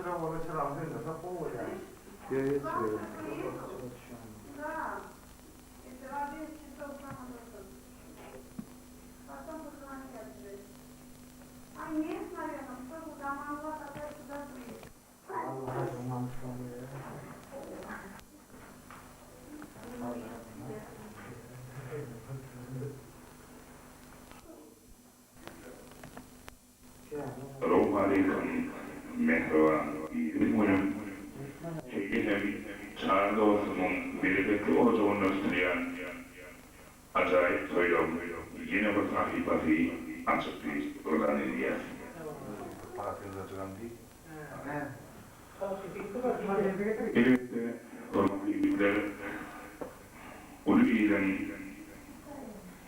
오늘처럼 해서 보고 예, 예, 로마리는 메허와 이름은 Hegelen çağrıdığımın birlikte olduğu Nöstriyan acayip toylum yine bir tahipati açık bir organizasyon. Elbette Romaliler Ulu'yla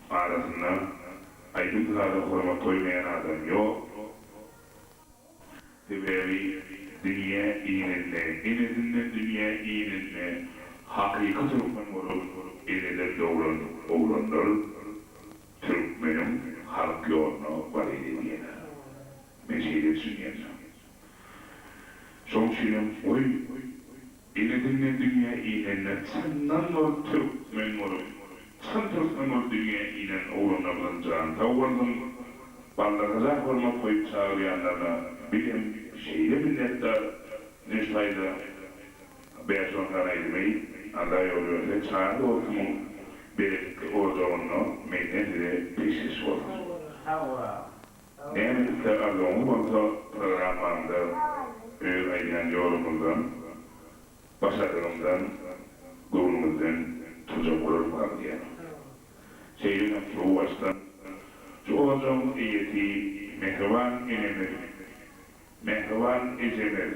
arasında ayrıntılarda hormat koymayan adam yok. Teberi dünya iğninde, iğnesinden dünya iğninde hakikat Türkmen olup iğneler doğulanlar Türkmenin halk yoluna varıydı diye. Mesele düşünüyorsun. Son şeyim oy, iğnesinden dünya iğninde senden ol Türkmen olup sen Türkmen ol dünya iğnen oğlanlarından tavırdım. Bandakaza hormat koyup çağırıyanlarına bilim şeyle minnettar nişayda beyaşonlara edmeyi aday oluyorsa çağırdı ortamın birlikte ortamını meydandire teşhis olur. Neymelikte arzumu olsa programlarında öğrenilen yorumumuzdan, başarımızdan, gururumuzdan tuzak olur var diye. Şeyden çoğu baştan çoğunun iyeti mehriban inemir, mehriban ecemir.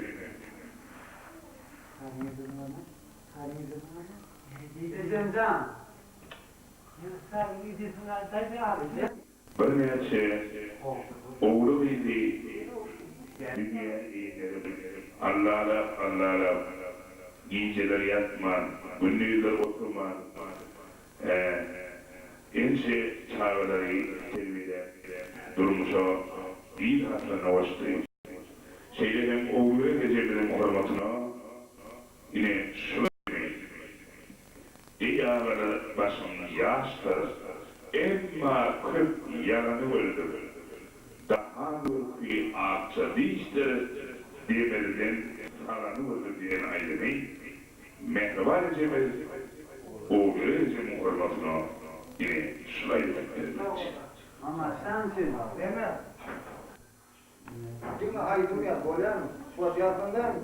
Bir neyse oğlu bizi dünya iyileri Allah'a giyceler yatman, günlüğüler oturman, ense çağrıları telvide durmuşa iyi hatlarına başladı. Şeylerin oğluya gecelerin hormatına yine şunu demeyin. İyi ağları başını yaştır, emma 40 yaranı öldür. Daha büyük bir ağaçça değiştir, diyemeliden saranı öldür diyen ailemeyi mehriban ecemez, oğluya ecemin hormatına yine şurayı bekledim. Ama sensin, değil mi? Değil mi? Aydın ya, boyan mı? Bu yakından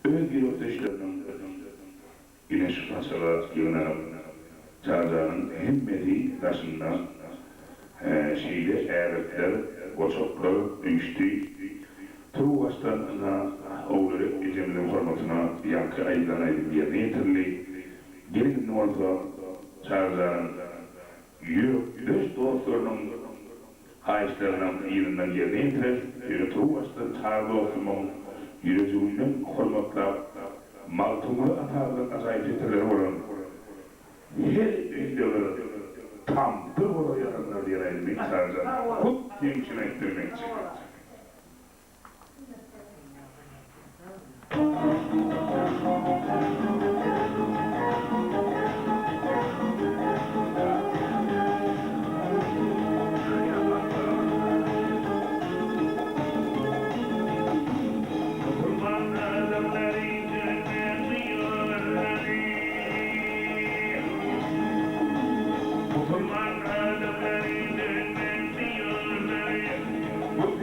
Öz yurttaşlarının güneş pasalar yığınarım. Çağdağın hemmeti taşından şeyde eğretler, koçoklar, üçtü. Tuvaslarına oğulları eceminin hormatına yankı ayıdan ayın yerine yetirli. Gelin ne oldu? Çağdağın öz dostlarının hayışlarının yerinden yerine yetirir. Tuvaslar çağda olsun yüreğinin hormatla maltumu atarlı acayip yeterleri olan her videoları tam da oraya yaranlar diye ayrılmayı çağıracağım. Kut yemişine ettirmek için. Musulman adamların dönmesi yolları, bu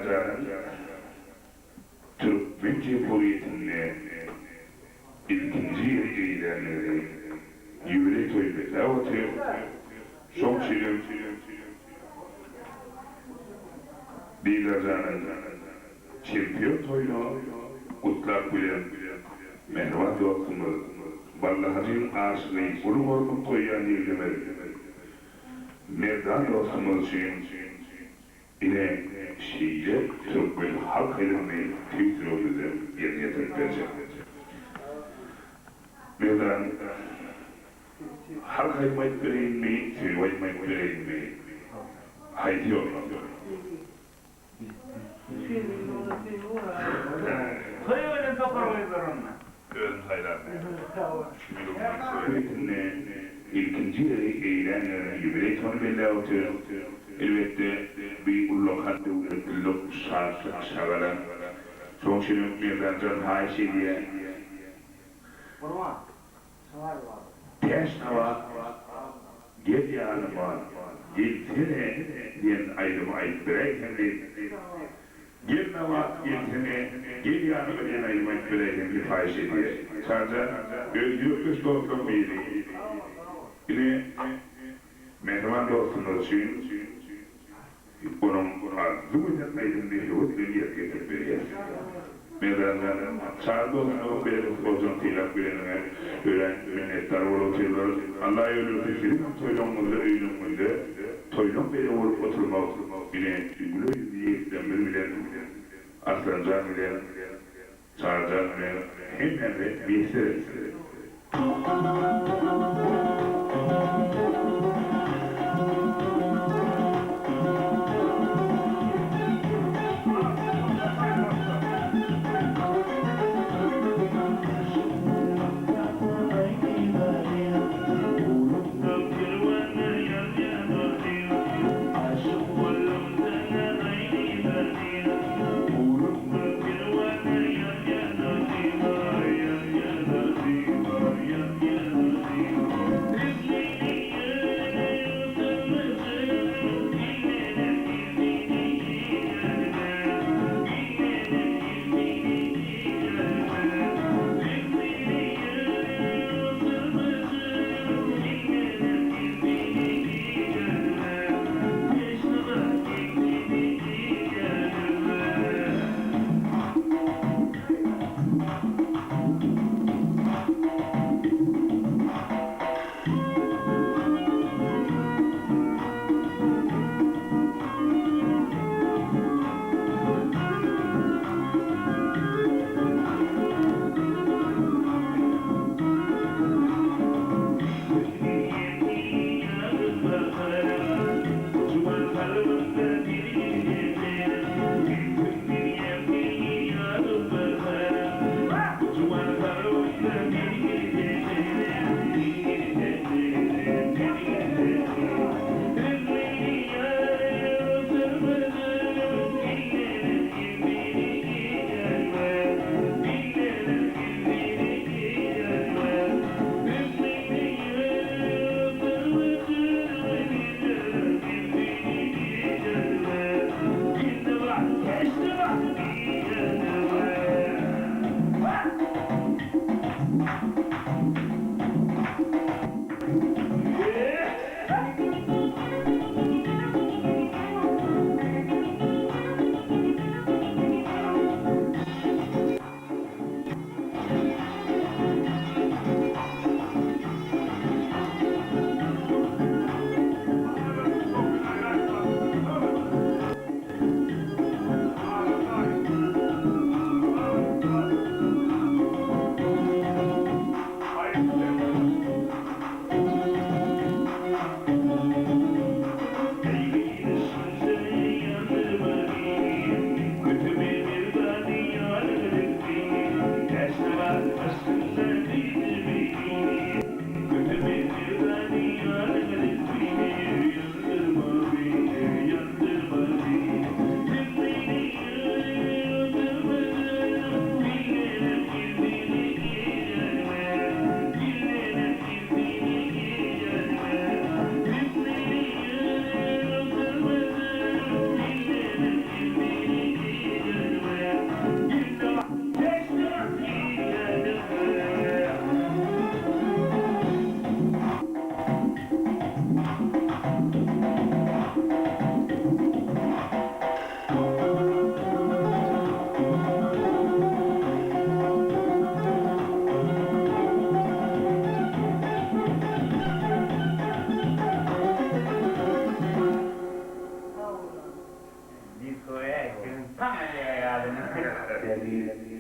Azerbaycan'ın Türkmen Cumhuriyeti'nde ikinci ilanları Yüveli Toybe davatı son çilim Dilazan'ın çempiyon toyunu kutlak bilen Mehmet dostumuz Ballahacın aşığı Urumor'un koyan yerlemeli Mevdan dostumuz için yine şiire Türkmen halk elimini Twitter'ımızı yerine getireceğim. Mevdan halk elimini vereyim mi, tüyvaymayı vereyim mi? Haydi olmalı. Hayırlı kaparayı ver onunla. Ön hayranı. Şüpheli ikinci eğlenlerin yübeley tonu belli avtı. Elbette bir ullokan devletlilik şartlık şagalan. Son şirin mevdancan haişi diye. Ters hava, gel yanıma, gelsene diyen ayrımı ayıp bireyken değil. Gelme vaat gelsene, gel yanıma diyen ayrımı ayıp bireyken bir haişi diye. Sadece özgürlük dostum biri. Yine Mehmet dostumuz için onun arzı etmeyin diye o dünya getirmeye. Mevlana'nın çağırdı olsun benim bozun tilak bilenine öğren minnettar olurlar. Allah'a ölür fikrim toylumuzda öylümüzde toylum beni olup oturmak yine gülü yiyetten bilen Aslancan bilen Çağırcan bilen hemen de bir serisi.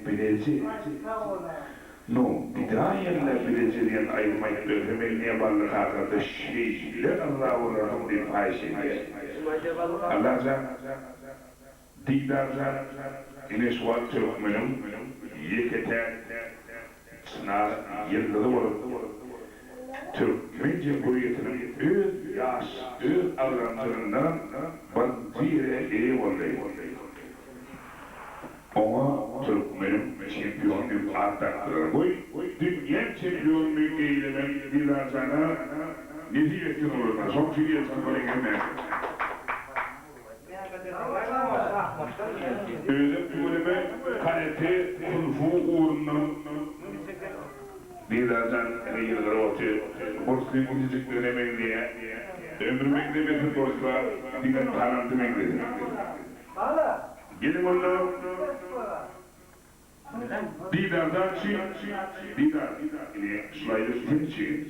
bileci. No, bir daha yerler bileceriyen ayırmayıp öfemeliğe bağlı kakada şeyle Allah'u rahım bir fahişe. Allah'a didarza ines vakti hükmünüm yekete sınav yıldığı olur. Türkmence hürriyetinin öz yaş, öz avramlarından bandire iyi olayım. Ona Türkmenim şampiyonluk artaktırır. Dünya şampiyonluk eylemen didarzana nezi etkin olurlar. Son çünkü etkin olayım hemen. Özüm bölümü karate, kulfu uğrundan didarzan yılları otu, borçluyum müzik dönemen diye ömrümekle metin borçlar diğer tarantı mekledi. Gelin onunla didardan didar ile şulaylı sınçı.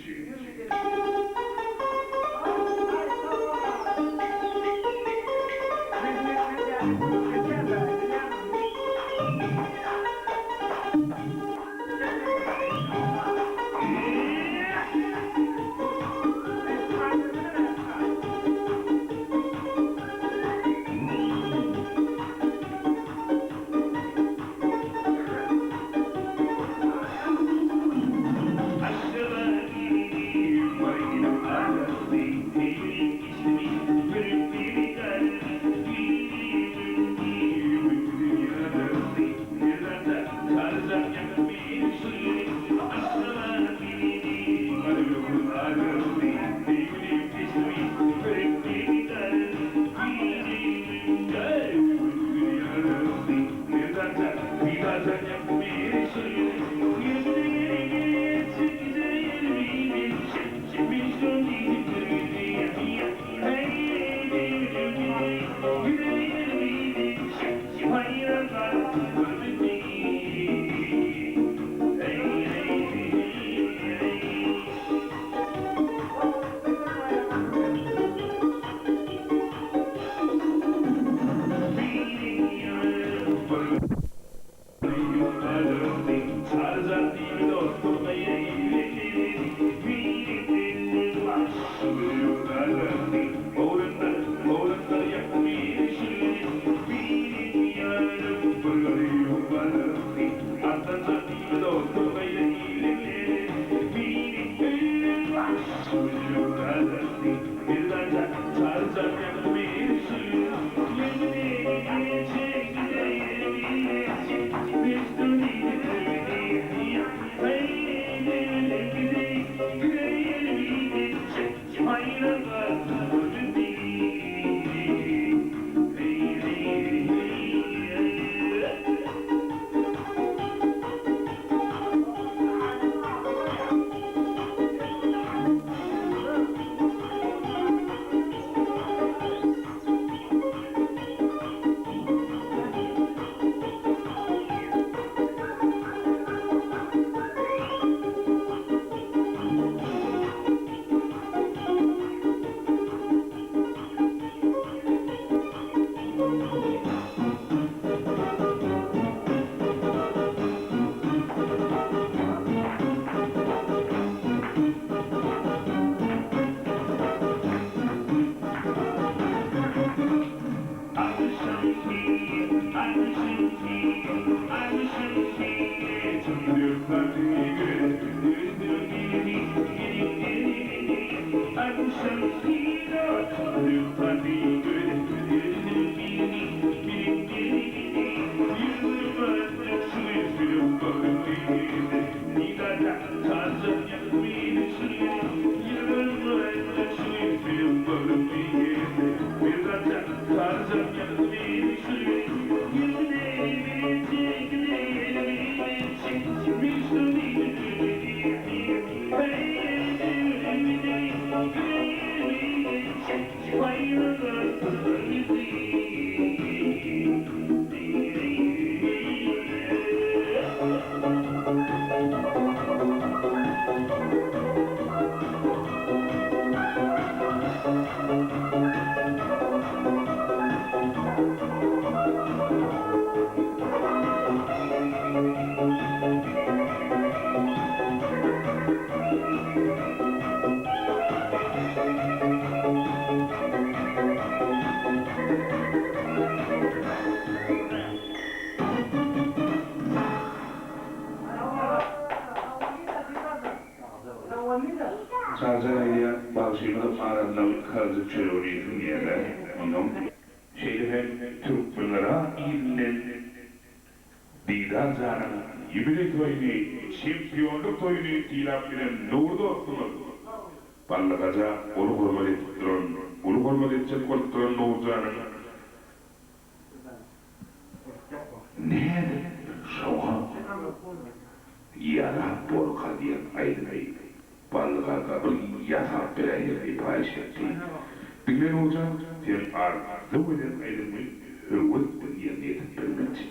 자자야 bağışıyla aranla kazı çörüğün yerler. Onun şeyde Türkmenlere illen Didar Zara Yubilik toyunu, şampiyonluk toyunu tilap bilen Nur dostumuz. Ballagaca onu hormat etip duran, onu hormat edecek olup duran Nur Zara'nın nedir? Şoğa yara borka diyen aydınayı Ballagaca bir yasak bir aydınayı paylaşacak. Bilmeyen olacak, sen arzu eden aydınayı hırvız bir yerine yetip bilmekçi.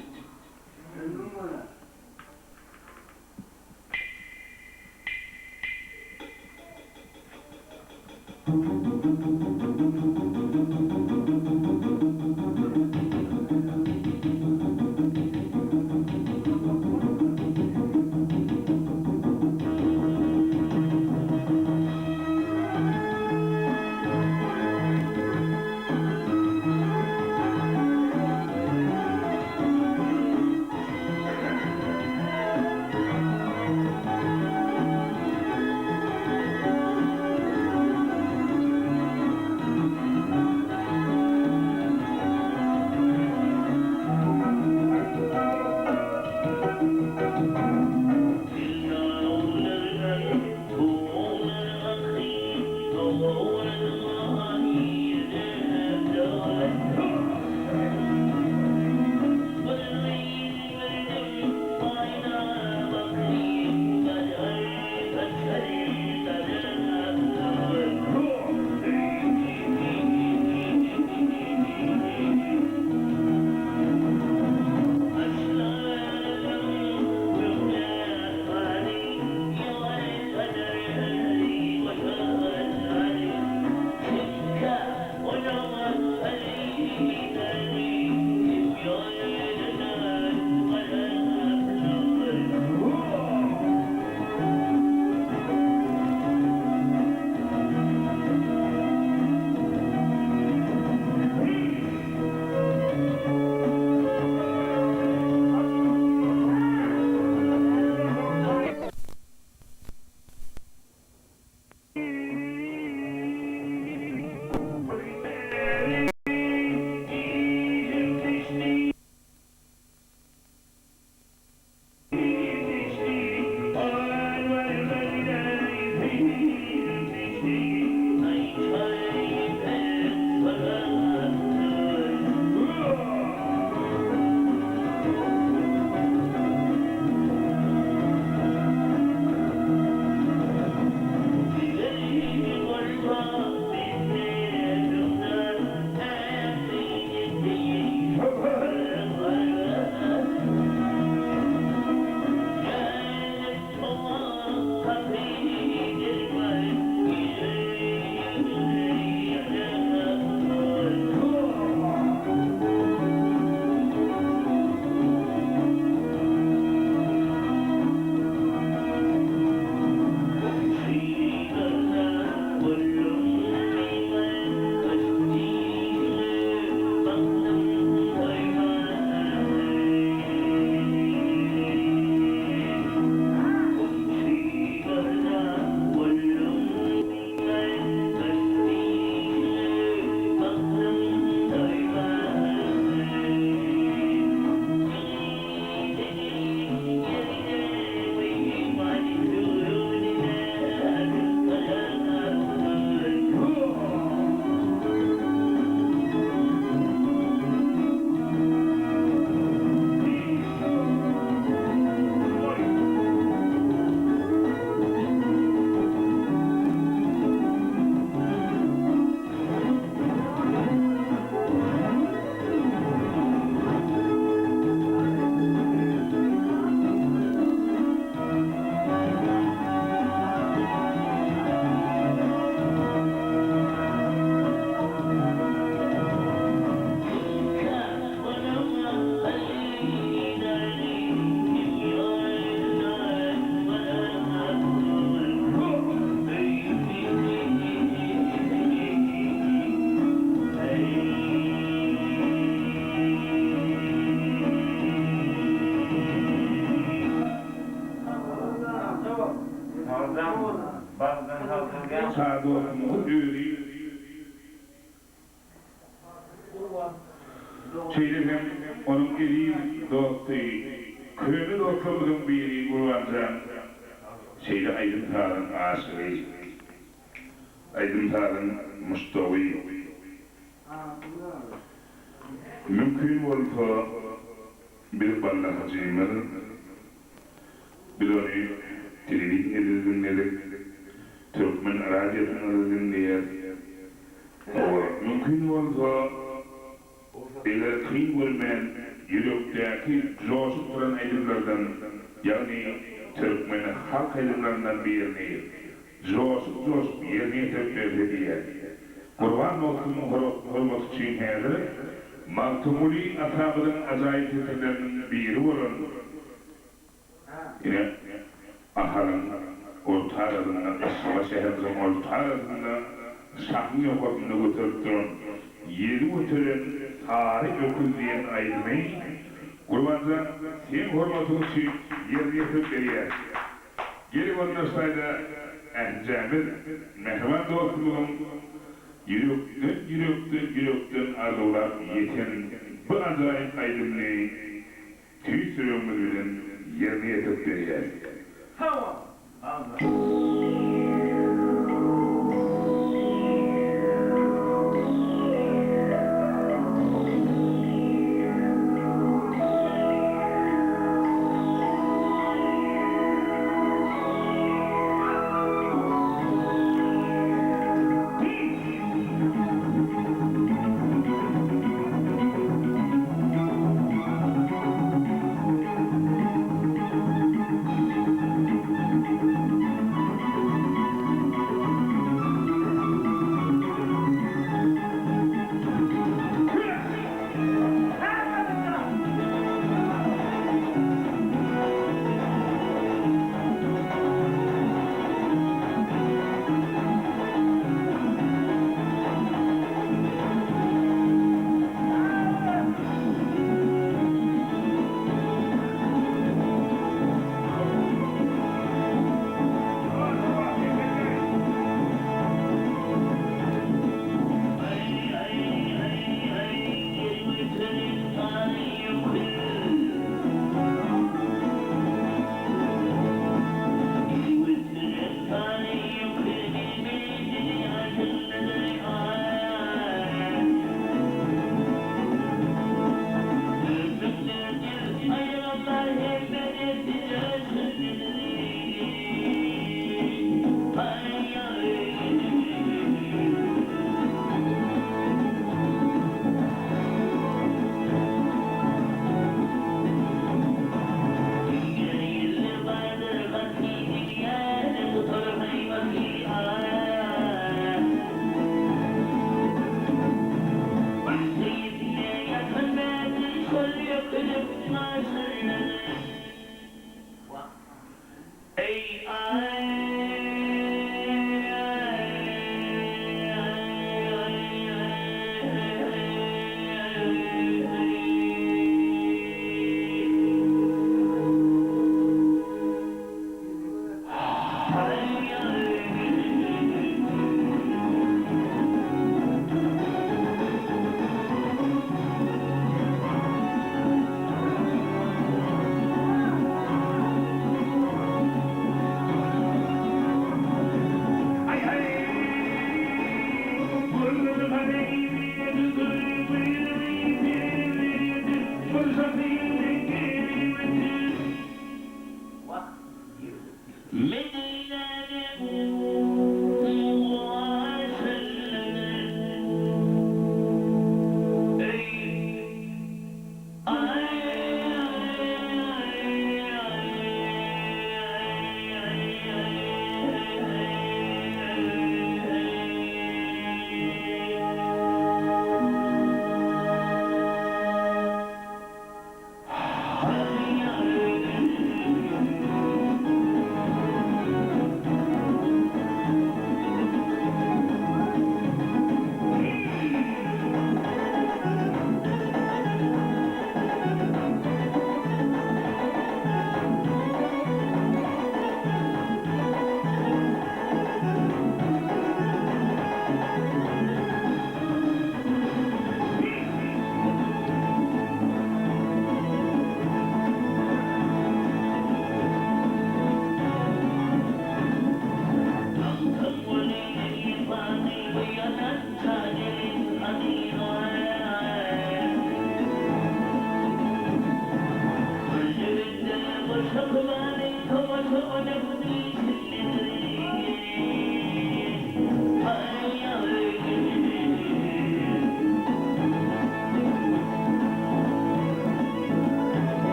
Sadık'ın öğreyi şeyden onun eri dostu köylü dostumuzun biri Kurbancan şeyde Aydın Tağ'ın aşığı Aydın Tağ'ın Mustafa mümkün olsa bir balla hacimler bir onu televizyon edildiğinde Türkmen radyasının edildiğinde mümkün olsa ile kıyım olmayan yürekteki coşup duran aydınlardan yani Türkmen halk aydınlarından birini coşup yerine tepkiledi diye Kurban olsun hürmet için hazır Maktumuli ashabının acayip sesinden biri olan yine ahalın orta arasında Asma şehrimizin orta arasında Şahmi yokasında götürüp duran yeri götüren tarih öküzleyen aydını Kurbancan sen hürmetini için yerine tepkiledi geri ondaşlayda Cemil Mehmet dostluğun yürekten arzular yeten bu acayip aydınlığı tüy sürümümüzün yerine yetip veriyor. Tamam.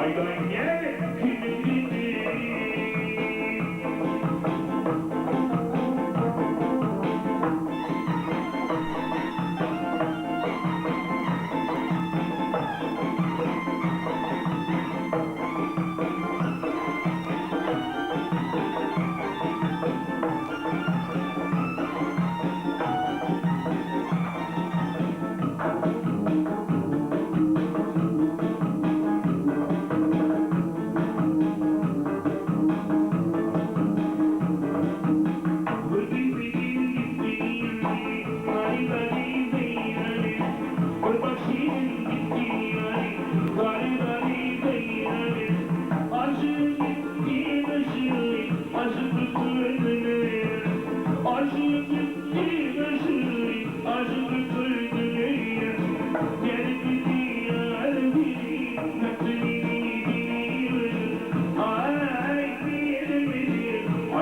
Aydan gel kimin gitti?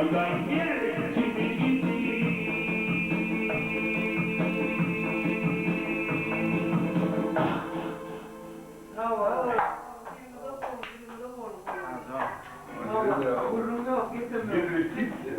Aydan gel kimin gitti?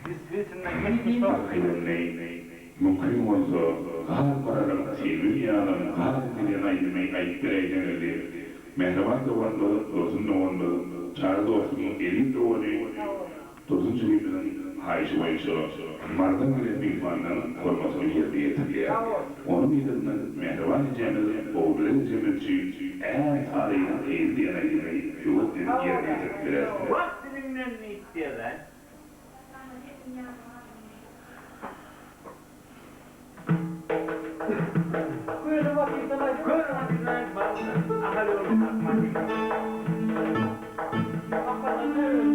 İsviçre'den geçmiş var. Mümkün olsa kahar paralarım silvi yanım kahar dilen ayırmayı ayıp bir eğlenirdi. Mehriban doğanlı, dostun doğanlı, çağrı dostun elin doğanı, dostun çürüyümünün hayışı bayışı, mardan bile bir fandan kormasını yerine getirdi. Onun yılından mehriban edeceğimiz, oğulları edeceğimiz için en tarihine eğildi yana girmeyi yolu yerine getirdiler. Vaktinin ne istiyorlar? Buyurun bakayım da bakayım. Kırmızılar bazı ahali olup takmak. Bakalım ne öyle.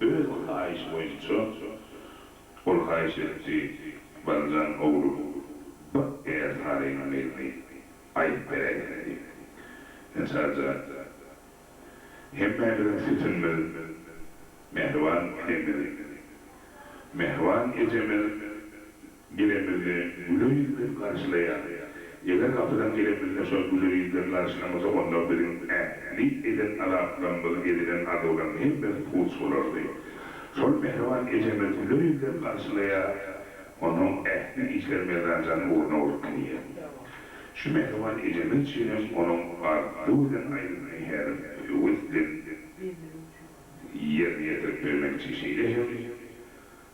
öz kayış boyunca ol kayış etti bazen oğlu bak eğer tarihin elini ayıp verelim mesela hem mehvan sütünmez mehvan edemez mehvan edemez gelemezde gülüyüzden karşılayan Yeler kapıdan gelemezde şöyle gülüyüzden karşılamasa ondan birin ehli eden alaklanmalı edilen adılan hem bir fuhs olurdu. Sol mehvan edemez gülüyüzden karşılayan onun ehli işlermezden canı uğruna olur kınıya. Şu mehvan edemez çiğnem onun ardığından ayrılmayı her üvizden yerine yetirip vermek için şeyleyim.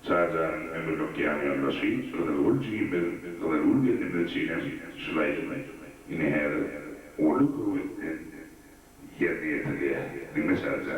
Sadece ömürlük yağmayan Resul, Zalul Cibel, Zalul Gelibel Çiğnem, Şulaydım, yine her oğlu kuvvetten yerine yetirliğe, dinle sadece.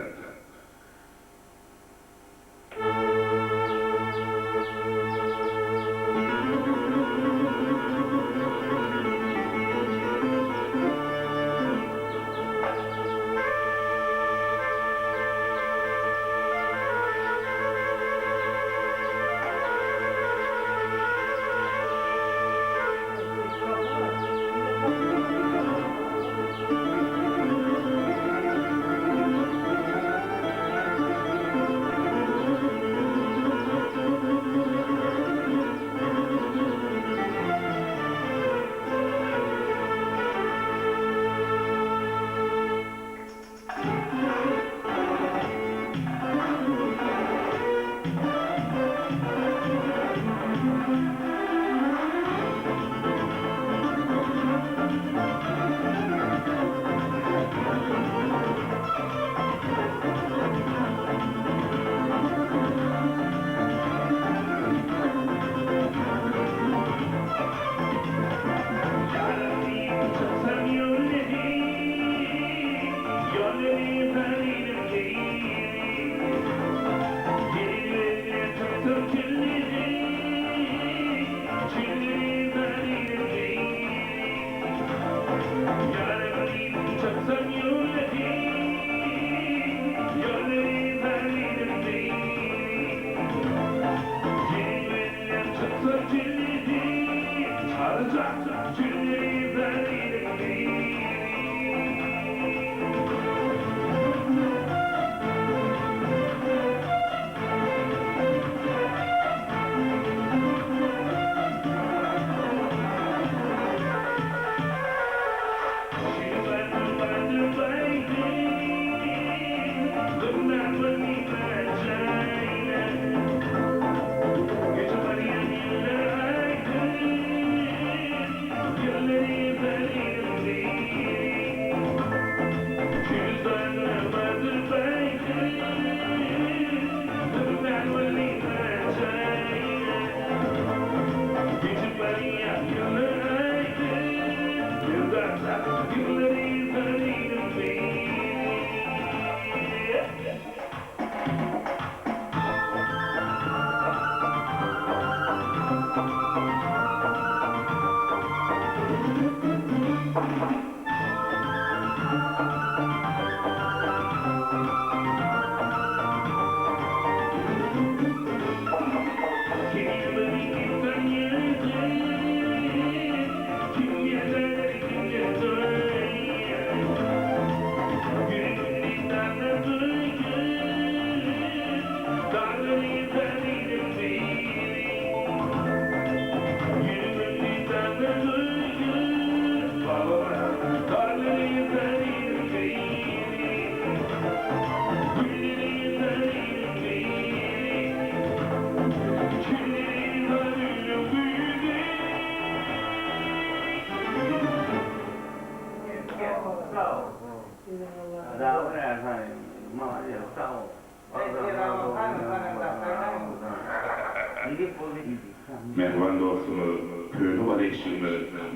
Mehvan dostumu, köyünü var eşimi,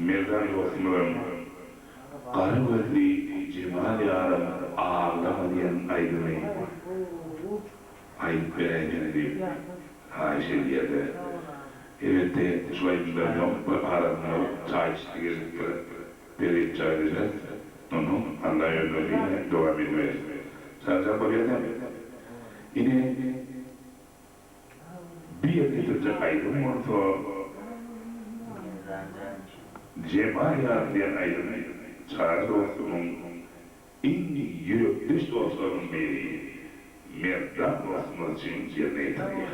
mezan dostumu, karı gözlü cemal yarım ağırlama diyen aydını, ayıp vereceğini deyip, haşe diye de, evet de şuayımızdan yok, aramına çay içtiğiniz bir çay edeceğiz, onu Allah yönleriyle devam etmez. Sadece buraya demek. Yine bir yerde ayrım olsa cemaat diye ayrım çağrı dostunun en yürekli dostlarının biri merdan dostumuz için yerine yetiriyor.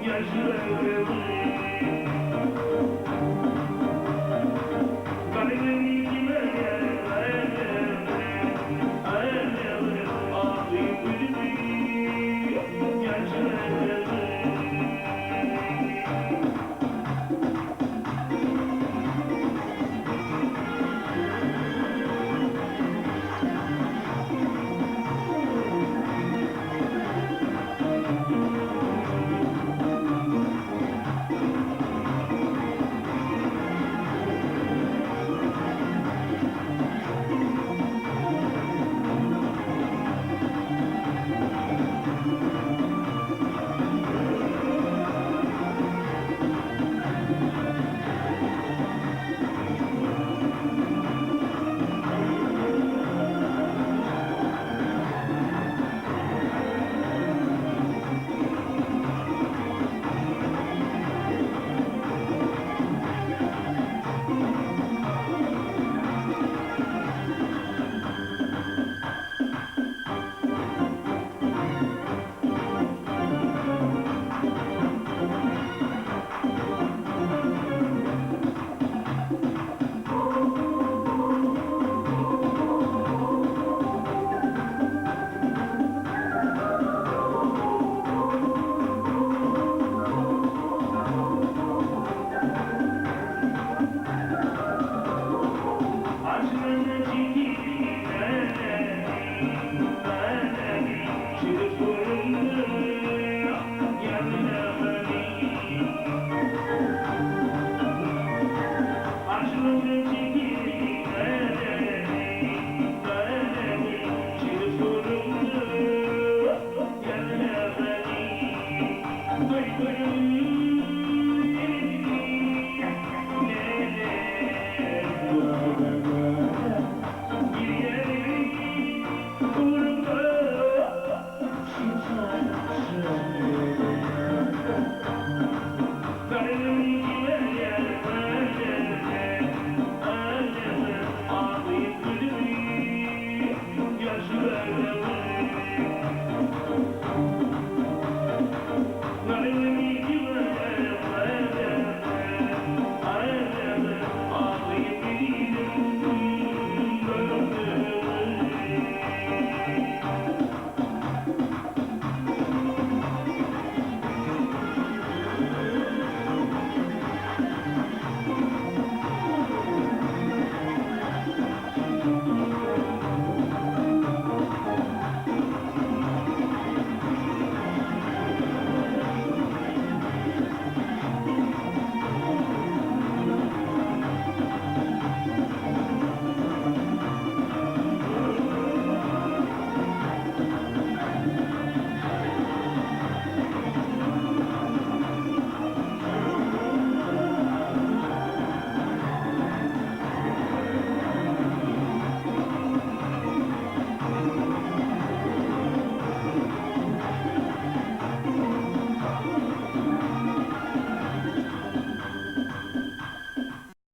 Yaşlı